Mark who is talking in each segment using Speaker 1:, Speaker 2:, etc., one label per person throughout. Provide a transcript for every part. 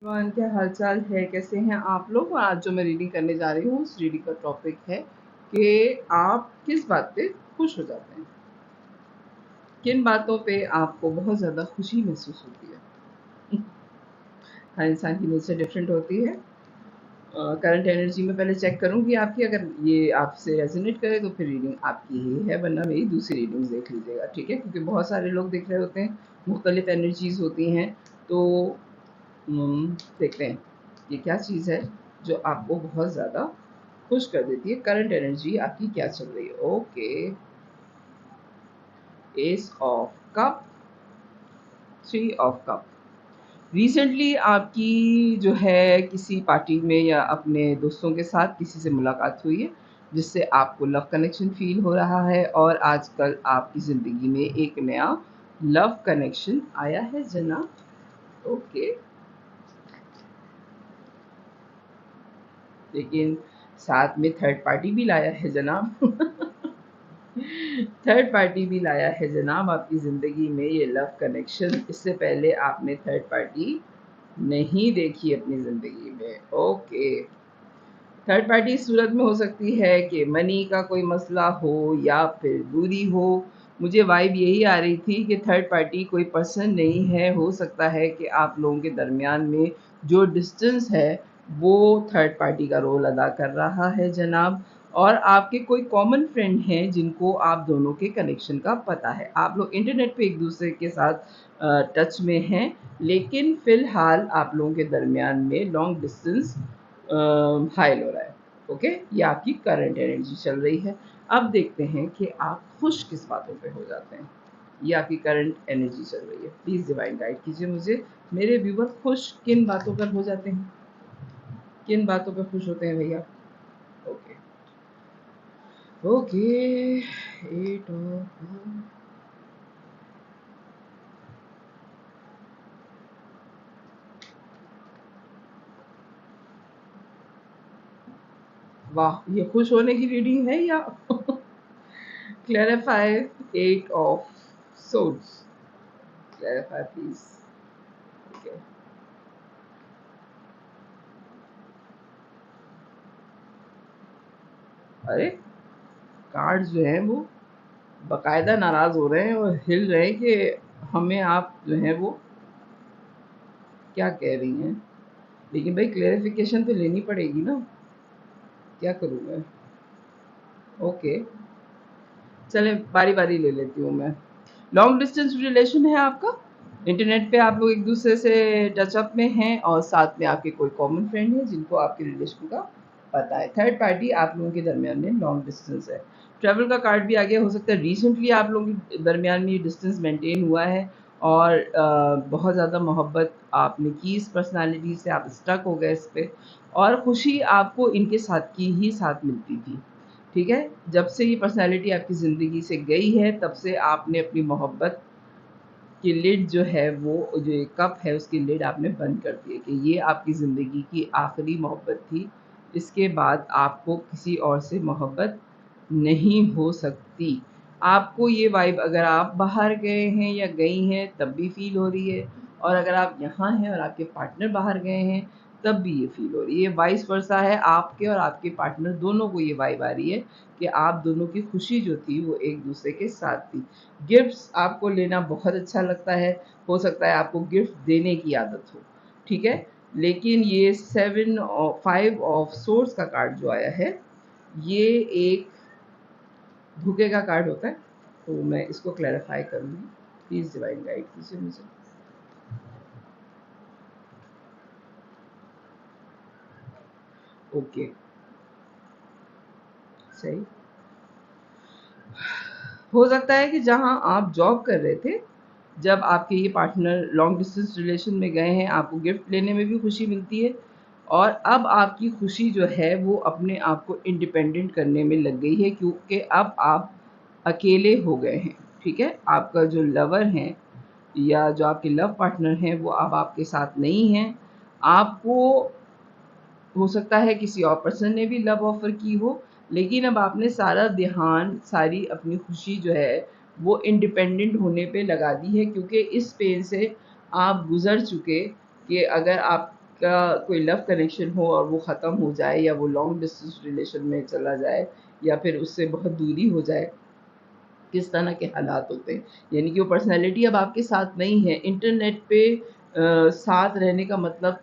Speaker 1: Everyone, क्या हालचाल है? कैसे हैं आप लोग? और आज जो मैं रीडिंग करने जा रही हूँ उस रीडिंग का टॉपिक है कि आप किस बात पे खुश हो जाते हैं, किन बातों पे आपको बहुत ज़्यादा खुशी महसूस होती है। हर इंसान की नेचर डिफरेंट होती है। करंट एनर्जी में पहले चेक करूँगी आपकी, अगर ये आपसे रेजोनेट करे तो फिर रीडिंग आपकी ही है, वरना मेरी दूसरी रीडिंग्स देख लीजिएगा, ठीक है? क्योंकि बहुत सारे लोग देख रहे होते हैं, मुख्तलिफ एनर्जीज होती हैं। तो देखते हैं ये क्या चीज़ है जो आपको बहुत ज़्यादा खुश कर देती है। करंट एनर्जी आपकी क्या चल रही है? Okay, S of cup, 3 of cup. Recently आपकी जो है किसी पार्टी में या अपने दोस्तों के साथ किसी से मुलाकात हुई है जिससे आपको लव कनेक्शन फील हो रहा है, और आजकल आपकी ज़िंदगी में एक नया लव कनेक्शन आया है जनाब। ओके, लेकिन साथ में थर्ड पार्टी भी लाया है जनाब। थर्ड पार्टी भी लाया है जनाब आपकी ज़िंदगी में ये लव कनेक्शन। इससे पहले आपने थर्ड पार्टी नहीं देखी अपनी ज़िंदगी में। ओके, थर्ड पार्टी इस सूरत में हो सकती है कि मनी का कोई मसला हो या फिर दूरी हो। मुझे वाइब यही आ रही थी कि थर्ड पार्टी कोई पर्सन नहीं है, हो सकता है कि आप लोगों के दरमियान में जो डिस्टेंस है वो थर्ड पार्टी का रोल अदा कर रहा है जनाब। और आपके कोई कॉमन फ्रेंड हैं जिनको आप दोनों के कनेक्शन का पता है। आप लोग इंटरनेट पे एक दूसरे के साथ टच में हैं, लेकिन फ़िलहाल आप लोगों के दरमियान में लॉन्ग डिस्टेंस हाइल हो रहा है। ओके, ये आपकी करंट एनर्जी चल रही है। अब देखते हैं कि आप खुश किस बातों पे हो जाते हैं। ये आपकी करंट एनर्जी चल रही है। प्लीज़ डिवाइन गाइड कीजिए मुझे, मेरे व्यूवर खुश किन बातों पर हो जाते हैं, किन बातों पर खुश होते हैं भैया? ओके ओके, 8 ऑफ वाह, ये खुश होने की रीडिंग है या? Clarify, 8 of swords, clarify please. Okay, अरे कार्ड्स जो हैं वो बाकायदा नाराज़ हो रहे हैं और हिल रहे हैं कि हमें आप जो हैं वो क्या कह रही हैं। लेकिन भाई क्लेरिफिकेशन तो लेनी पड़ेगी ना, क्या करूँ मैं? ओके, चलें बारी बारी ले लेती हूँ मैं। लॉन्ग डिस्टेंस रिलेशन है आपका, इंटरनेट पे आप लोग एक दूसरे से टचअप में हैं और साथ में आपके कोई कॉमन फ्रेंड है जिनको आपके रिलेशन का पता है। थर्ड पार्टी आप लोगों के दरमियान में लॉन्ग डिस्टेंस है। ट्रैवल का कार्ड भी आ गया, हो सकता है रिसेंटली आप लोगों के दरमियान में ये डिस्टेंस मेंटेन हुआ है और बहुत ज़्यादा मोहब्बत आपने की इस पर्सनालिटी से, आप स्टक हो गए इस पे, और खुशी आपको इनके साथ की ही साथ मिलती थी। ठीक है, जब से ये पर्सनालिटी आपकी ज़िंदगी से गई है तब से आपने अपनी मोहब्बत की लिड जो है, वो जो एक कप है उसकी लिड आपने बंद कर दी है कि ये आपकी ज़िंदगी की आखिरी मोहब्बत थी। इसके बाद आपको किसी और से मोहब्बत नहीं हो सकती। आपको ये वाइब अगर आप बाहर गए हैं या गई हैं तब भी फ़ील हो रही है, और अगर आप यहाँ हैं और आपके पार्टनर बाहर गए हैं तब भी ये फ़ील हो रही है। ये वाइस वर्सा है, आपके और आपके पार्टनर दोनों को ये वाइब आ रही है कि आप दोनों की खुशी जो थी वो एक दूसरे के साथ थी। गिफ्ट्स आपको लेना बहुत अच्छा लगता है, हो सकता है आपको गिफ्ट देने की आदत हो, ठीक है? लेकिन ये 5 ऑफ सोर्ड्स का कार्ड जो आया है, ये एक धोखे का कार्ड होता है। तो मैं इसको क्लैरिफाई करूँगी, प्लीज़ डिवाइन गाइड कीजिए मुझे। ओके, सही। हो सकता है कि जहाँ आप जॉब कर रहे थे, जब आपके ये पार्टनर लॉन्ग डिस्टेंस रिलेशन में गए हैं, आपको गिफ्ट लेने में भी खुशी मिलती है, और अब आपकी खुशी जो है वो अपने आप को इंडिपेंडेंट करने में लग गई है, क्योंकि अब आप अकेले हो गए हैं, ठीक है? आपका जो लवर हैं या जो आपके लव पार्टनर हैं वो अब आपके साथ नहीं हैं। आपको हो सकता है किसी और पर्सन ने भी लव ऑफ़र की हो, लेकिन अब आपने सारा ध्यान, सारी अपनी खुशी जो है, वो इंडिपेंडेंट होने पे लगा दी है, क्योंकि इस पेन से आप गुज़र चुके कि अगर आप का कोई लव कनेक्शन हो और वो ख़त्म हो जाए, या वो लॉन्ग डिस्टेंस रिलेशन में चला जाए, या फिर उससे बहुत दूरी हो जाए, किस तरह के हालात होते हैं। यानी कि वो पर्सनैलिटी अब आपके साथ नहीं है। इंटरनेट पे साथ रहने का मतलब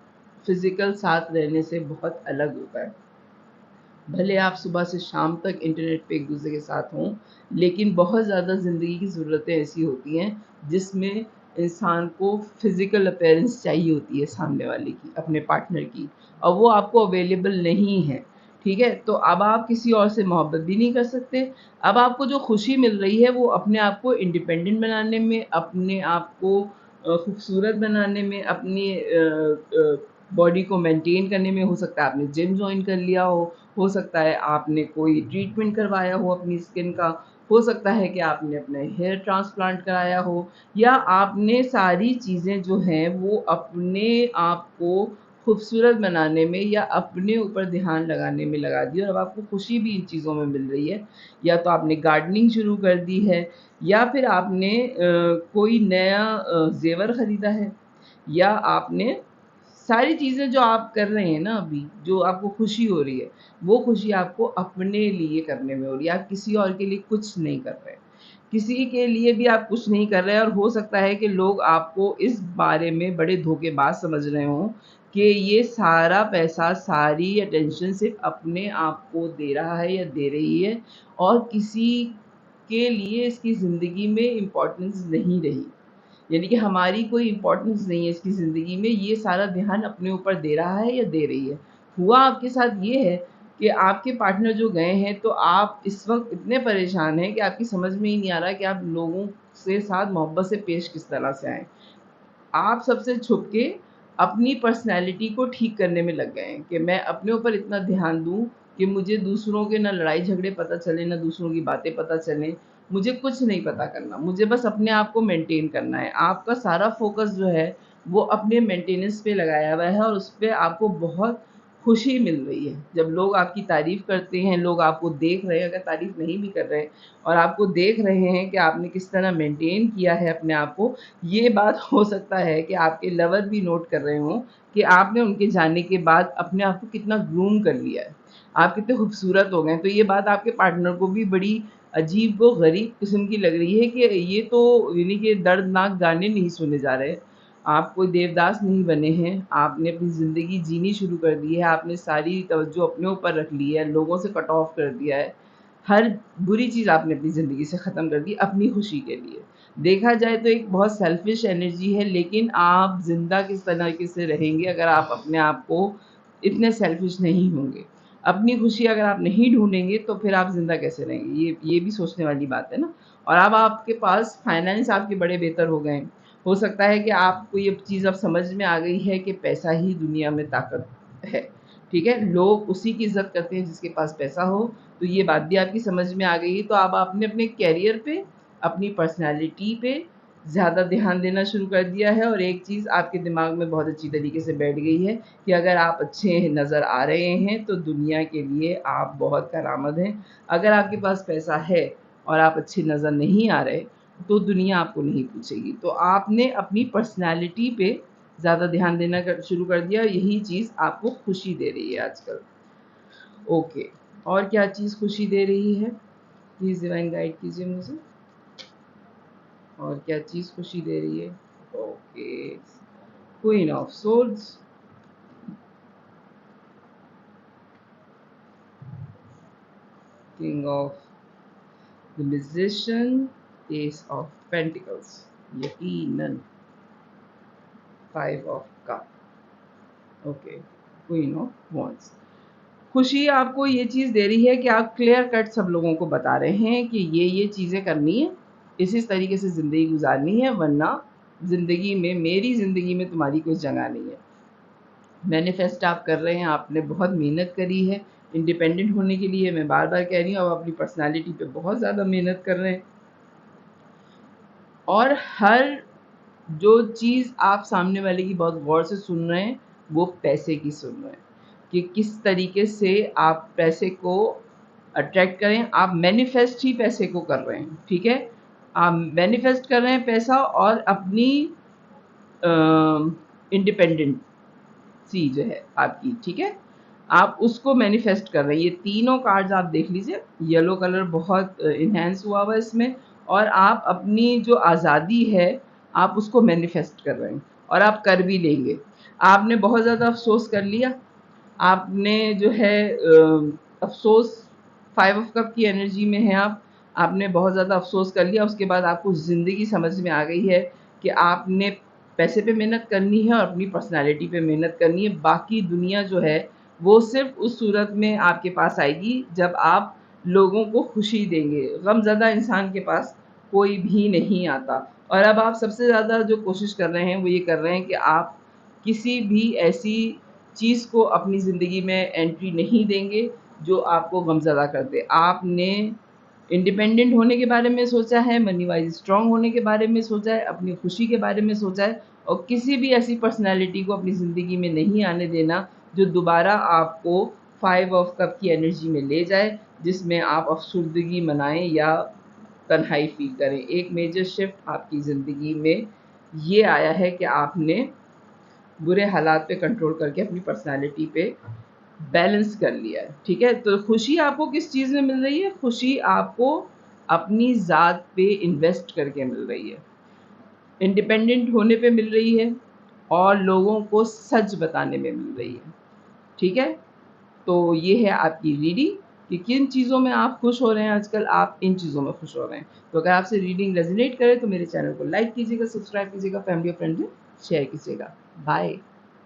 Speaker 1: फ़िज़िकल साथ रहने से बहुत अलग होता है। भले आप सुबह से शाम तक इंटरनेट पे एक-दूसरे के साथ हों, लेकिन बहुत ज़्यादा ज़िंदगी की ज़रूरतें ऐसी होती हैं, जिसमें इंसान को फ़िज़िकल अपीयरेंस चाहिए होती है सामने वाले की, अपने पार्टनर की, और वो आपको अवेलेबल नहीं है, ठीक है? तो अब आप किसी और से मोहब्बत भी नहीं कर सकते। अब आपको जो खुशी मिल रही है, वो अपने आप को इंडिपेंडेंट बनाने में, अपने आप को खूबसूरत बनाने में, अपनी बॉडी को मेंटेन करने में। हो सकता है आपने जिम जॉइन कर लिया हो सकता है आपने कोई ट्रीटमेंट करवाया हो अपनी स्किन का, हो सकता है कि आपने अपने हेयर ट्रांसप्लांट कराया हो, या आपने सारी चीज़ें जो हैं वो अपने आप को खूबसूरत बनाने में या अपने ऊपर ध्यान लगाने में लगा दी, और अब आपको खुशी भी इन चीज़ों में मिल रही है। या तो आपने गार्डनिंग शुरू कर दी है, या फिर आपने कोई नया ज़ेवर खरीदा है, या आपने सारी चीज़ें जो आप कर रहे हैं ना अभी, जो आपको खुशी हो रही है, वो खुशी आपको अपने लिए करने में हो रही है। आप किसी और के लिए कुछ नहीं कर रहे हैं। किसी के लिए भी आप कुछ नहीं कर रहे हैं, और हो सकता है कि लोग आपको इस बारे में बड़े धोखेबाज समझ रहे हों कि ये सारा पैसा, सारी अटेंशन सिर्फ़ अपने आप को दे रहा है या दे रही है, और किसी के लिए इसकी ज़िंदगी में इम्पोर्टेंस नहीं रही। यानी कि हमारी कोई इम्पोर्टेंस नहीं है इसकी ज़िंदगी में, ये सारा ध्यान अपने ऊपर दे रहा है या दे रही है। हुआ आपके साथ ये है कि आपके पार्टनर जो गए हैं, तो आप इस वक़्त इतने परेशान हैं कि आपकी समझ में ही नहीं आ रहा कि आप लोगों से साथ मोहब्बत से पेश किस तरह से आएँ। आप सबसे छुप के अपनी पर्सनैलिटी को ठीक करने में लग गए हैं कि मैं अपने ऊपर इतना ध्यान दूँ कि मुझे दूसरों के ना लड़ाई झगड़े पता चलें, ना दूसरों की बातें पता चलें। मुझे कुछ नहीं पता करना, मुझे बस अपने आप को मेंटेन करना है। आपका सारा फ़ोकस जो है, वो अपने मेंटेनेंस पे लगाया हुआ है, और उसपे आपको बहुत खुशी मिल रही है। जब लोग आपकी तारीफ़ करते हैं, लोग आपको देख रहे हैं, अगर तारीफ़ नहीं भी कर रहे, और आपको देख रहे हैं कि आपने किस तरह मेंटेन किया है अपने आप को, ये बात हो सकता है कि आपके लवर भी नोट कर रहे हों कि आपने उनके जाने के बाद अपने आप को कितना ग्रूम कर लिया है। आप कितने खूबसूरत हो गए हैं। तो ये बात आपके पार्टनर को भी बड़ी अजीब-व-गरीब किस्म की लग रही है कि ये तो यानी कि दर्दनाक गाने नहीं सुने जा रहे। आप कोई देवदास नहीं बने हैं। आपने अपनी ज़िंदगी जीनी शुरू कर दी है। आपने सारी तवज्जो अपने ऊपर रख ली है, लोगों से कट ऑफ कर दिया है। हर बुरी चीज़ आपने अपनी ज़िंदगी से ख़त्म कर दी अपनी खुशी के लिए। देखा जाए तो एक बहुत सेल्फ़िश एनर्जी है, लेकिन आप ज़िंदा किस तरीके से रहेंगे अगर आप अपने आप को इतने सेल्फ़िश नहीं होंगे। अपनी खुशी अगर आप नहीं ढूँढेंगे, तो फिर आप ज़िंदा कैसे रहेंगे? ये भी सोचने वाली बात है ना। और अब आपके पास फाइनेंस आपके बड़े बेहतर हो गए हैं। हो सकता है कि आपको ये चीज़ अब समझ में आ गई है कि पैसा ही दुनिया में ताकत है, ठीक है? लोग उसी की इज़्ज़त करते हैं जिसके पास पैसा हो, तो ये बात भी आपकी समझ में आ गई है। तो अब आपने अपने करियर पे, अपनी पर्सनैलिटी पे ज़्यादा ध्यान देना शुरू कर दिया है, और एक चीज़ आपके दिमाग में बहुत अच्छी तरीके से बैठ गई है कि अगर आप अच्छे नज़र आ रहे हैं, तो दुनिया के लिए आप बहुत करामत हैं। अगर आपके पास पैसा है और आप अच्छे नज़र नहीं आ रहे, तो दुनिया आपको नहीं पूछेगी। तो आपने अपनी पर्सनैलिटी पे ज़्यादा ध्यान देना शुरू कर दिया, यही चीज़ आपको खुशी दे रही है आजकल। ओके, और क्या चीज़ खुशी दे रही है? प्लीज़ डिवाइन गाइड कीजिए मुझे। और क्या चीज़ खुशी दे रही है? Okay, queen of swords, king of the magician, S of pentacles, यकीनन 5 of cup, okay, queen of wands. खुशी आपको ये चीज़ दे रही है कि आप क्लियर कट सब लोगों को बता रहे हैं कि ये चीज़ें करनी है, इस तरीके से ज़िंदगी गुज़ारनी है, वरना ज़िंदगी में, मेरी ज़िंदगी में तुम्हारी कोई जगह नहीं है। मैनिफेस्ट आप कर रहे हैं, आपने बहुत मेहनत करी है इंडिपेंडेंट होने के लिए, मैं बार-बार कह रही हूँ, आप अपनी पर्सनैलिटी पे बहुत ज़्यादा मेहनत कर रहे हैं। और हर जो चीज़ आप सामने वाले की बहुत गौर से सुन रहे हैं, वो पैसे की सुन रहे हैं, कि किस तरीके से आप पैसे को अट्रैक्ट करें। आप मैनिफेस्ट ही पैसे को कर रहे हैं, ठीक है? आप मैनिफेस्ट कर रहे हैं पैसा, और अपनी इंडिपेंडेंट सी जो है आपकी, ठीक है, आप उसको मैनिफेस्ट कर रहे हैं। ये तीनों कार्ड्स आप देख लीजिए, येलो कलर बहुत इन्हेंस हुआ हुआ है इसमें, और आप अपनी जो आज़ादी है आप उसको मैनिफेस्ट कर रहे हैं और आप कर भी लेंगे। आपने बहुत ज़्यादा अफसोस कर लिया, आपने जो है अफसोस 5 ऑफ कप की एनर्जी में है आप, आपने बहुत ज़्यादा अफसोस कर लिया। उसके बाद आपको ज़िंदगी समझ में आ गई है कि आपने पैसे पे मेहनत करनी है और अपनी पर्सनैलिटी पे मेहनत करनी है। बाकी दुनिया जो है वो सिर्फ़ उस सूरत में आपके पास आएगी जब आप लोगों को खुशी देंगे। गमज़दा इंसान के पास कोई भी नहीं आता। और अब आप सबसे ज़्यादा जो कोशिश कर रहे हैं वो ये कर रहे हैं कि आप किसी भी ऐसी चीज़ को अपनी ज़िंदगी में एंट्री नहीं देंगे जो आपको गमज़दा कर दे। आपने इंडिपेंडेंट होने के बारे में सोचा है, मनी वाइज़ स्ट्रॉन्ग होने के बारे में सोचा है, अपनी खुशी के बारे में सोचा है, और किसी भी ऐसी पर्सनैलिटी को अपनी ज़िंदगी में नहीं आने देना जो दोबारा आपको 5 ऑफ कप की एनर्जी में ले जाए, जिसमें आप अफ़सुर्दगी मनाएँ या तन्हाई फ़ील करें। एक मेजर शिफ्ट आपकी ज़िंदगी में ये आया है कि आपने बुरे हालात पे कंट्रोल करके अपनी पर्सनैलिटी पे बैलेंस कर लिया है, ठीक है। तो खुशी आपको किस चीज़ में मिल रही है? खुशी आपको अपनी ज़ात पे इन्वेस्ट करके मिल रही है, इंडिपेंडेंट होने पे मिल रही है, और लोगों को सच बताने में मिल रही है, ठीक है। तो ये है आपकी रीडिंग कि किन चीज़ों में आप खुश हो रहे हैं आजकल, आप इन चीज़ों में खुश हो रहे हैं। तो अगर आपसे रीडिंग रेजोनेट करे तो मेरे चैनल को लाइक कीजिएगा, सब्सक्राइब कीजिएगा, फैमिली और फ्रेंड्स में शेयर कीजिएगा। बाय।